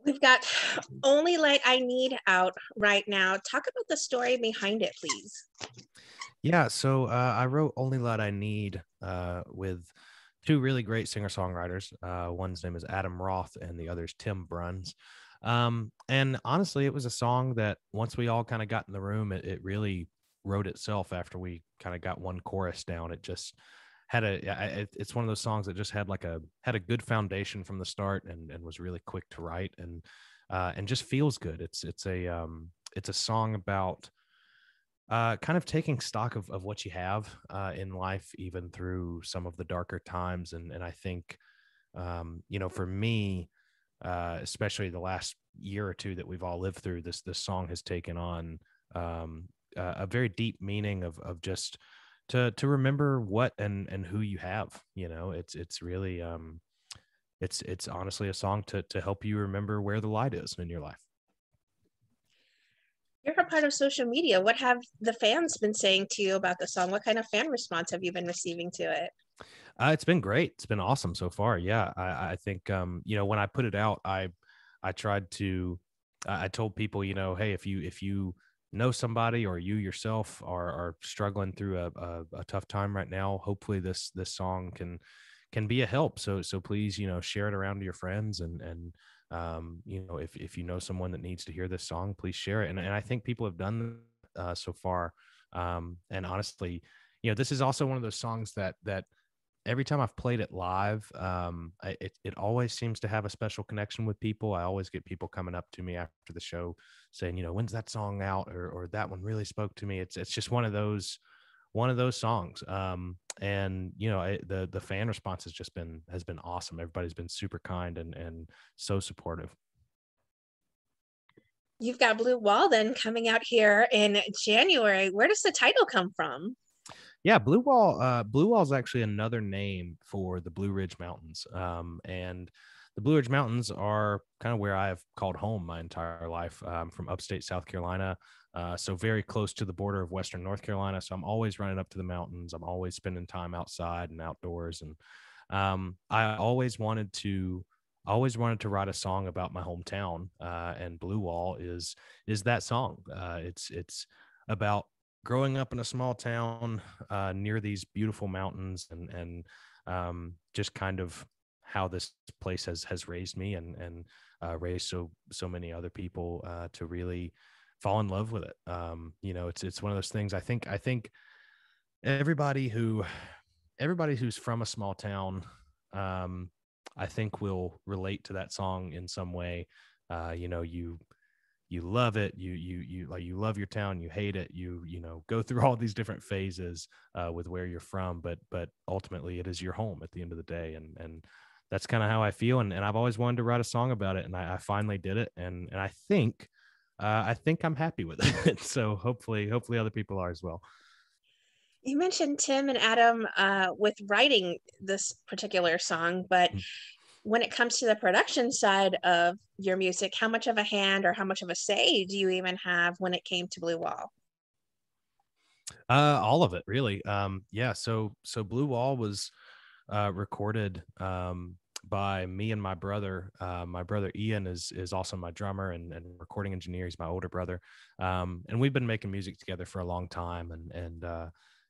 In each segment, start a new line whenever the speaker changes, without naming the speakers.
We've got Only Light I Need out right now. Talk about the story behind it, please.
Yeah, so I wrote "Only Light I Need" with two really great singer-songwriters. One's name is Adam Roth, and the other's Tim Bruns. And honestly, it was a song that once we all kind of got in the room, it really wrote itself after we kind of got one chorus down. It just had it's one of those songs that just had a good foundation from the start and was really quick to write and just feels good. It's a song about kind of taking stock of what you have in life, even through some of the darker times. And I think, for me, especially the last year or two that we've all lived through, this song has taken on a very deep meaning of just to remember what and who you have. It's really it's honestly a song to help you remember where the light is in your life.
You're a part of social media. What have the fans been saying to you about the song? What kind of fan response have you been receiving to it?
It's been great. It's been awesome so far. Yeah, I think when I put it out, I tried to I told people, hey, if you know somebody or you yourself are struggling through a tough time right now, hopefully this song can be a help. So please, share it around to your friends and if you know someone that needs to hear this song, please share it. And I think people have done so far. And honestly, this is also one of those songs that every time I've played it live, it always seems to have a special connection with people. I always get people coming up to me after the show saying, when's that song out, or that one really spoke to me. It's just one of those songs. And the fan response has been awesome. Everybody's been super kind and so supportive.
You've got Blue Wall then coming out here in January. Where does the title come from?
Yeah, Blue Wall is actually another name for the Blue Ridge Mountains. And the Blue Ridge Mountains are kind of where I've called home my entire life. From upstate South Carolina, so very close to the border of Western North Carolina. So I'm always running up to the mountains. I'm always spending time outside and outdoors. And I always wanted to write a song about my hometown. And Blue Wall is that song. It's about growing up in a small town near these beautiful mountains and just kind of how this place has raised me and raised so many other people to really fall in love with it. It's one of those things. I think everybody who's from a small town, um, I think will relate to that song in some way. You love it, you love your town, you hate it, go through all these different phases with where you're from, but ultimately it is your home at the end of the day. And that's kind of how I feel. And I've always wanted to write a song about it, and I finally did it. And I think I'm happy with it. So hopefully other people are as well.
You mentioned Tim and Adam with writing this particular song, but when it comes to the production side of your music, how much of a hand or how much of a say do you even have when it came to Blue Wall?
All of it, really. Yeah. So Blue Wall was recorded by me and my brother. My brother Ian is also my drummer and recording engineer. He's my older brother, and we've been making music together for a long time. And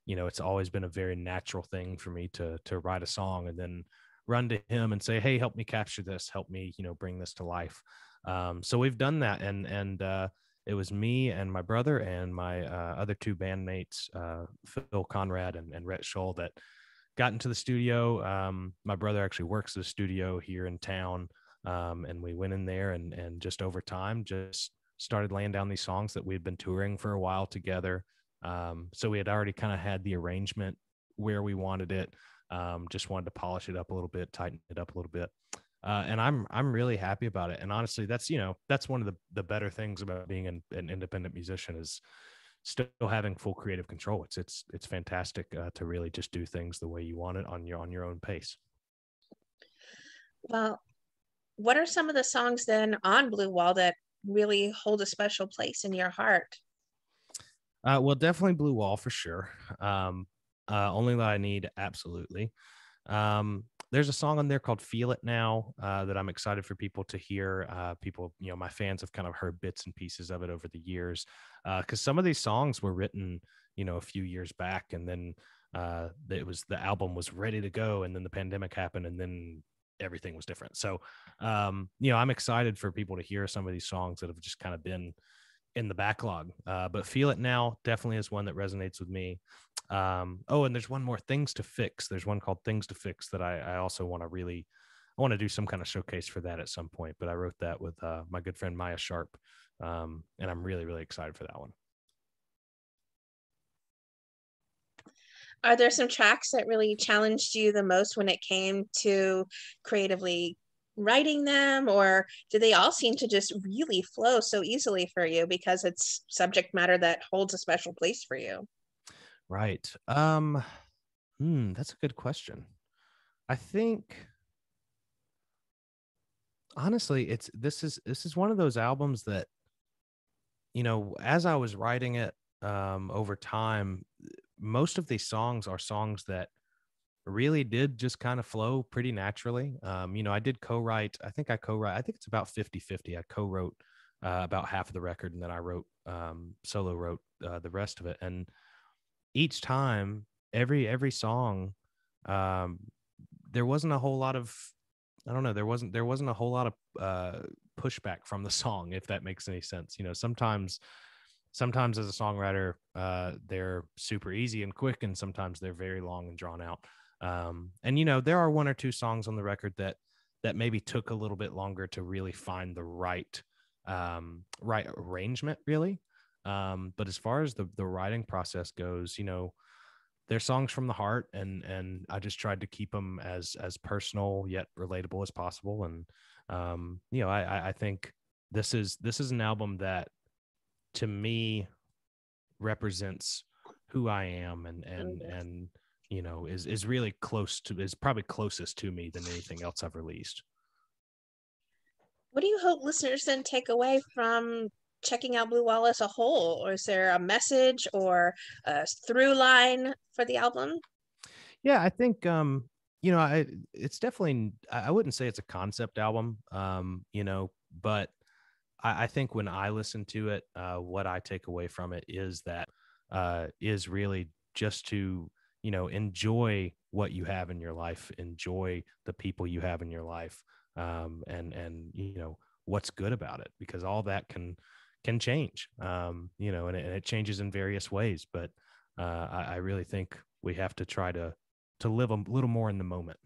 it's always been a very natural thing for me to write a song and then run to him and say, "Hey, help me capture this. Help me, bring this to life." So we've done that, and it was me and my brother and my other two bandmates, Phil Conrad and Rhett Scholl, that got into the studio. My brother actually works at a studio here in town, and we went in there and just over time just started laying down these songs that we had been touring for a while together. So we had already kind of had the arrangement where we wanted it. Just wanted to polish it up a little bit, tighten it up a little bit. And I'm really happy about it. And honestly, that's one of the better things about being an independent musician is still having full creative control. It's fantastic to really just do things the way you want it on your own pace.
Well, what are some of the songs then on Blue Wall that really hold a special place in your heart?
Well, definitely Blue Wall for sure. Only That I Need, absolutely. There's a song on there called "Feel It Now" that I'm excited for people to hear. People, my fans have kind of heard bits and pieces of it over the years, because some of these songs were written, a few years back, and then the album was ready to go, and then the pandemic happened, and then everything was different. So, I'm excited for people to hear some of these songs that have just kind of been in the backlog. But "Feel It Now" definitely is one that resonates with me. And there's one more, "Things to Fix." There's one called "Things to Fix" that I also want to I want to do some kind of showcase for that at some point. But I wrote that with my good friend Maya Sharp. And I'm really, really excited for that one.
Are there some tracks that really challenged you the most when it came to creatively writing them, or do they all seem to just really flow so easily for you because it's subject matter that holds a special place for you?
Right. That's a good question. I think honestly, this is one of those albums that, as I was writing it over time, most of these songs are songs that really did just kind of flow pretty naturally. I did co-write, I think it's about 50-50. I co-wrote about half of the record, and then I solo wrote the rest of it. And each time, every song, um, there wasn't a whole lot of, I don't know, there wasn't a whole lot of pushback from the song, if that makes any sense. Sometimes as a songwriter, they're super easy and quick, and sometimes they're very long and drawn out. And there are one or two songs on the record that maybe took a little bit longer to really find the right arrangement, really. But as far as the writing process goes, they're songs from the heart, and I just tried to keep them as personal yet relatable as possible. And I think this is an album that, to me, represents who I am, and is really is probably closest to me than anything else I've released.
What do you hope listeners then take away from checking out Blue Wall as a whole? Or is there a message or a through line for the album?
Yeah, I think it's definitely, I wouldn't say it's a concept album, but I think when I listen to it, what I take away from it is really just to, enjoy what you have in your life, enjoy the people you have in your life, and what's good about it, because all that can change, and it changes in various ways. But I really think we have to try to live a little more in the moment.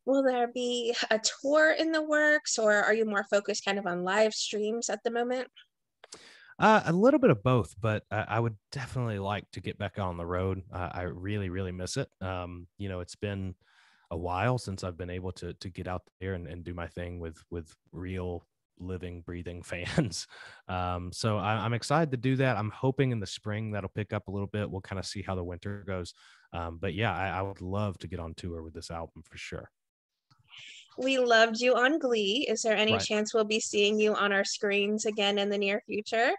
Will there be a tour in the works, or are you more focused kind of on live streams at the moment?
A little bit of both, but I would definitely like to get back on the road. I really, really miss it. It's been a while since I've been able to get out there and do my thing with real living, breathing fans. So I'm excited to do that. I'm hoping in the spring that'll pick up a little bit. We'll kind of see how the winter goes. But yeah, I would love to get on tour with this album for sure.
We loved you on Glee. Is there any
Right.
chance we'll be seeing you on our screens again in the near future?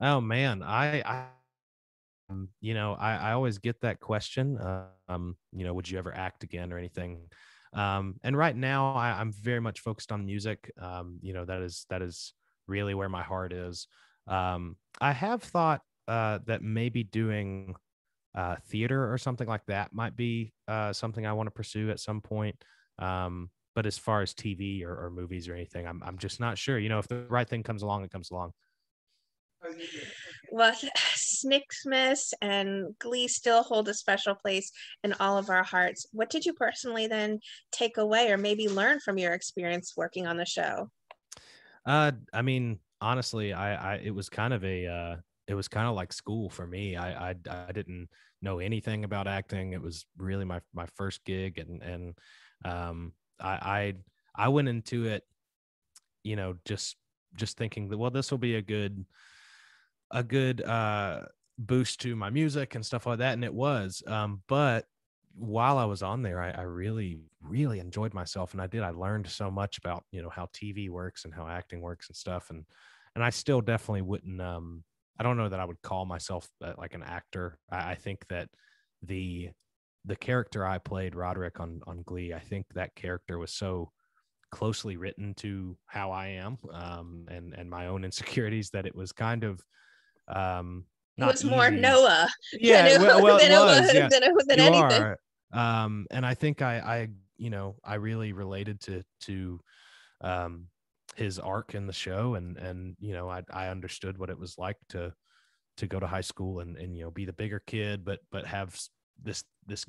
Oh man, I always get that question. Would you ever act again or anything? And right now, I'm very much focused on music. That is really where my heart is. I have thought that maybe doing theater or something like that might be something I want to pursue at some point. But as far as TV or movies or anything, I'm just not sure. If the right thing comes along, it comes along.
Well, Snicksmith and Glee still hold a special place in all of our hearts. What did you personally then take away or maybe learn from your experience working on the show?
I mean, honestly, it was kind of it was kind of like school for me. I didn't know anything about acting. It was really my first gig, and um, I I went into it, just thinking that, well, this will be a good boost to my music and stuff like that, and it was. But while I was on there, I really, really enjoyed myself, and I learned so much about how TV works and how acting works and stuff, and I still definitely wouldn't. I don't know that I would call myself like an actor. I think that the the character I played, Roderick, on Glee, I think that character was so closely written to how I am, and my own insecurities, that it was kind of
It
not
was more
easy.
Noah
Yeah, well, it
than it
was.
was
Yeah,
than
you
anything.
are. And I think I really related to um, his arc in the show, and I understood what it was like to go to high school and be the bigger kid, but have this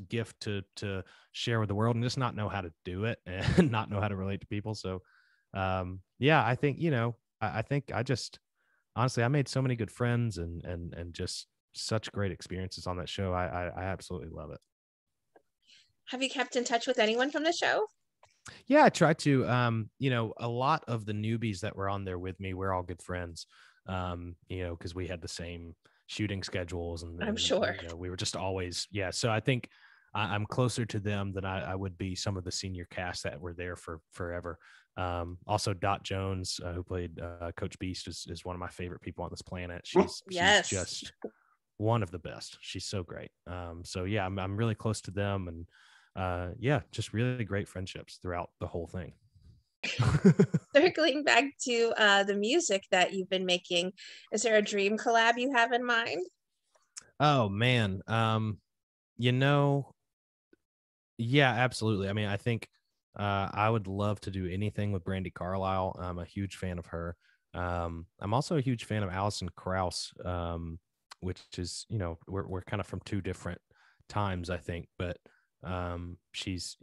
gift to share with the world, and just not know how to do it and not know how to relate to people. So yeah, I think I think I just honestly, I made so many good friends and just such great experiences on that show. I absolutely love it.
Have you kept in touch with anyone from the show?
Yeah, I try to. A lot of the newbies that were on there with me, we're all good friends. Because we had the same shooting schedules, and,
I'm
and
sure.
we were just always, yeah. So I think I'm closer to them than I would be some of the senior cast that were there for forever. Also, Dot Jones, who played Coach Beast, is one of my favorite people on this planet. She's
Yes.
just one of the best. She's so great. So yeah, I'm really close to them, and yeah, just really great friendships throughout the whole thing.
Circling back to the music that you've been making, is there a dream collab you have in mind?
Oh man, you know, yeah, absolutely. I mean, I think I would love to do anything with Brandy Carlisle. I'm a huge fan of her. I'm also a huge fan of Alison Krauss, which is, we're kind of from two different times, I think, but she's,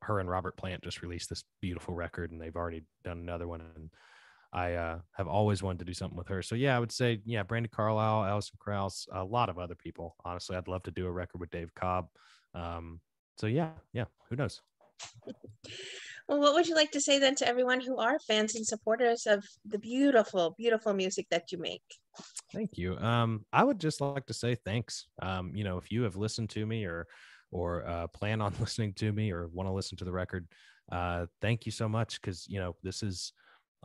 her and Robert Plant just released this beautiful record, and they've already done another one. And I have always wanted to do something with her. So yeah, I would say, yeah, Brandy Carlisle, Alison Krauss, a lot of other people. Honestly, I'd love to do a record with Dave Cobb. So yeah, who knows?
Well, what would you like to say then to everyone who are fans and supporters of the beautiful, beautiful music that you make?
Thank you. I would just like to say thanks. If you have listened to me or plan on listening to me or want to listen to the record, thank you so much, because this is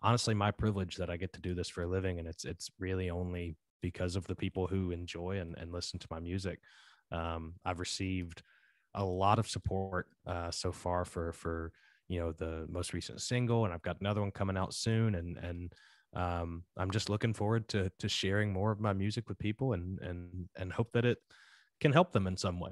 honestly my privilege that I get to do this for a living, and it's really only because of the people who enjoy and listen to my music. I've received a lot of support so far for the most recent single, and I've got another one coming out soon, and I'm just looking forward to sharing more of my music with people, and hope that it can help them in some way.